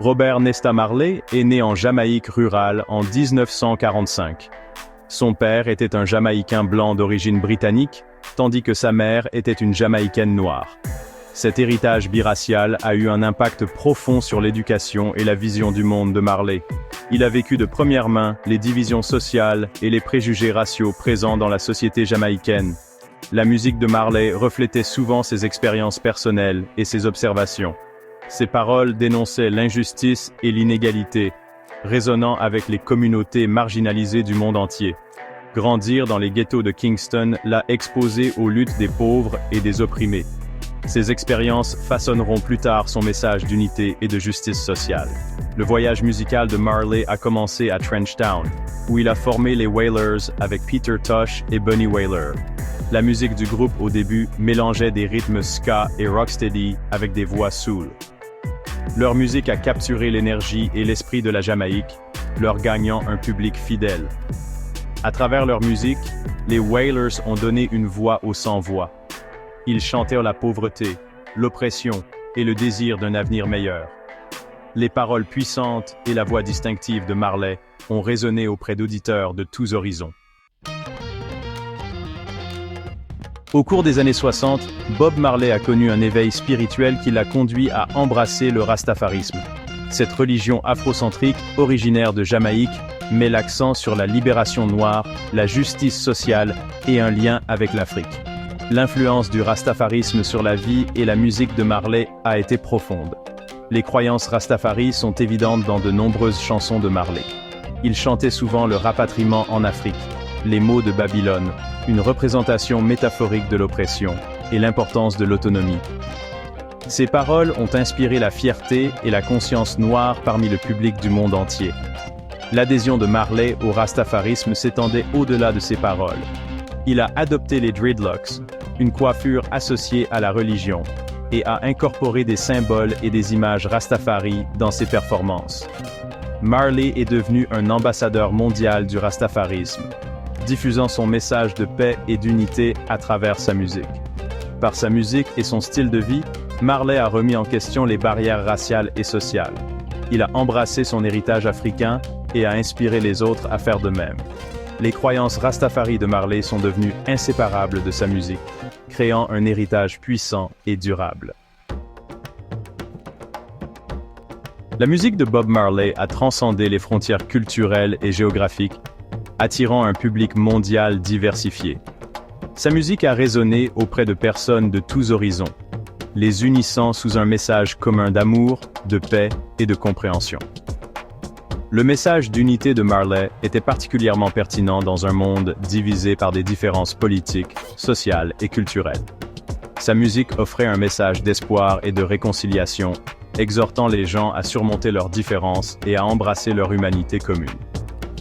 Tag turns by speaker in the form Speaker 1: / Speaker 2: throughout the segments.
Speaker 1: Robert Nesta Marley est né en Jamaïque rurale en 1945. Son père était un Jamaïcain blanc d'origine britannique, tandis que sa mère était une Jamaïcaine noire. Cet héritage biracial a eu un impact profond sur l'éducation et la vision du monde de Marley. Il a vécu de première main les divisions sociales et les préjugés raciaux présents dans la société jamaïcaine. La musique de Marley reflétait souvent ses expériences personnelles et ses observations. Ses paroles dénonçaient l'injustice et l'inégalité, résonnant avec les communautés marginalisées du monde entier. Grandir dans les ghettos de Kingston l'a exposé aux luttes des pauvres et des opprimés. Ces expériences façonneront plus tard son message d'unité et de justice sociale. Le voyage musical de Marley a commencé à Trenchtown, où il a formé les Wailers avec Peter Tosh et Bunny Wailer. La musique du groupe au début mélangeait des rythmes ska et rocksteady avec des voix soul. Leur musique a capturé l'énergie et l'esprit de la Jamaïque, leur gagnant un public fidèle. À travers leur musique, les Wailers ont donné une voix aux sans-voix. Ils chantaient la pauvreté, l'oppression et le désir d'un avenir meilleur. Les paroles puissantes et la voix distinctive de Marley ont résonné auprès d'auditeurs de tous horizons. Au cours des années 60, Bob Marley a connu un éveil spirituel qui l'a conduit à embrasser le rastafarisme. Cette religion afrocentrique, originaire de Jamaïque, met l'accent sur la libération noire, la justice sociale et un lien avec l'Afrique. L'influence du rastafarisme sur la vie et la musique de Marley a été profonde. Les croyances rastafari sont évidentes dans de nombreuses chansons de Marley. Il chantait souvent le rapatriement en Afrique, les maux de Babylone, une représentation métaphorique de l'oppression et l'importance de l'autonomie. Ces paroles ont inspiré la fierté et la conscience noire parmi le public du monde entier. L'adhésion de Marley au rastafarisme s'étendait au-delà de ces paroles. Il a adopté les dreadlocks, une coiffure associée à la religion, et a incorporé des symboles et des images rastafari dans ses performances. Marley est devenu un ambassadeur mondial du rastafarisme, diffusant son message de paix et d'unité à travers sa musique. Par sa musique et son style de vie, Marley a remis en question les barrières raciales et sociales. Il a embrassé son héritage africain et a inspiré les autres à faire de même. Les croyances rastafari de Marley sont devenues inséparables de sa musique, créant un héritage puissant et durable. La musique de Bob Marley a transcendé les frontières culturelles et géographiques, attirant un public mondial diversifié. Sa musique a résonné auprès de personnes de tous horizons, les unissant sous un message commun d'amour, de paix et de compréhension. Le message d'unité de Marley était particulièrement pertinent dans un monde divisé par des différences politiques, sociales et culturelles. Sa musique offrait un message d'espoir et de réconciliation, exhortant les gens à surmonter leurs différences et à embrasser leur humanité commune.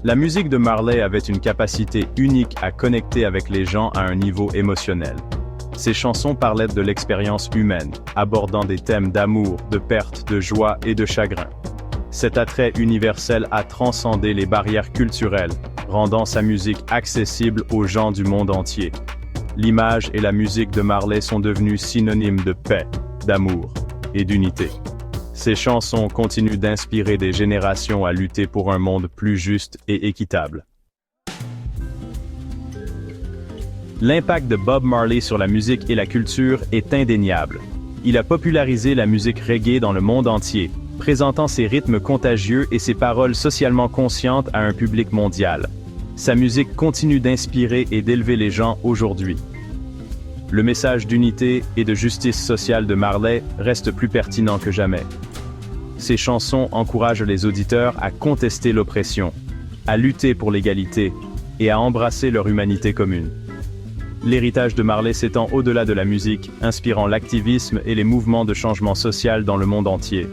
Speaker 1: La musique de Marley avait une capacité unique à connecter avec les gens à un niveau émotionnel. Ses chansons parlaient de l'expérience humaine, abordant des thèmes d'amour, de perte, de joie et de chagrin. Cet attrait universel a transcendé les barrières culturelles, rendant sa musique accessible aux gens du monde entier. L'image et la musique de Marley sont devenues synonymes de paix, d'amour et d'unité. Ses chansons continuent d'inspirer des générations à lutter pour un monde plus juste et équitable. L'impact de Bob Marley sur la musique et la culture est indéniable. Il a popularisé la musique reggae dans le monde entier, présentant ses rythmes contagieux et ses paroles socialement conscientes à un public mondial. Sa musique continue d'inspirer et d'élever les gens aujourd'hui. Le message d'unité et de justice sociale de Marley reste plus pertinent que jamais. Ses chansons encouragent les auditeurs à contester l'oppression, à lutter pour l'égalité et à embrasser leur humanité commune. L'héritage de Marley s'étend au-delà de la musique, inspirant l'activisme et les mouvements de changement social dans le monde entier.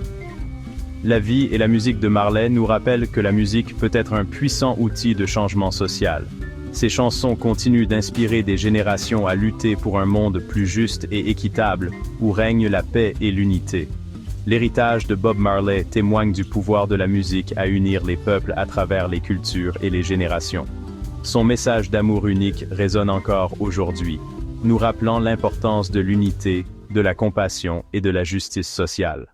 Speaker 1: La vie et la musique de Marley nous rappellent que la musique peut être un puissant outil de changement social. Ses chansons continuent d'inspirer des générations à lutter pour un monde plus juste et équitable, où règne la paix et l'unité. L'héritage de Bob Marley témoigne du pouvoir de la musique à unir les peuples à travers les cultures et les générations. Son message d'amour unique résonne encore aujourd'hui, nous rappelant l'importance de l'unité, de la compassion et de la justice sociale.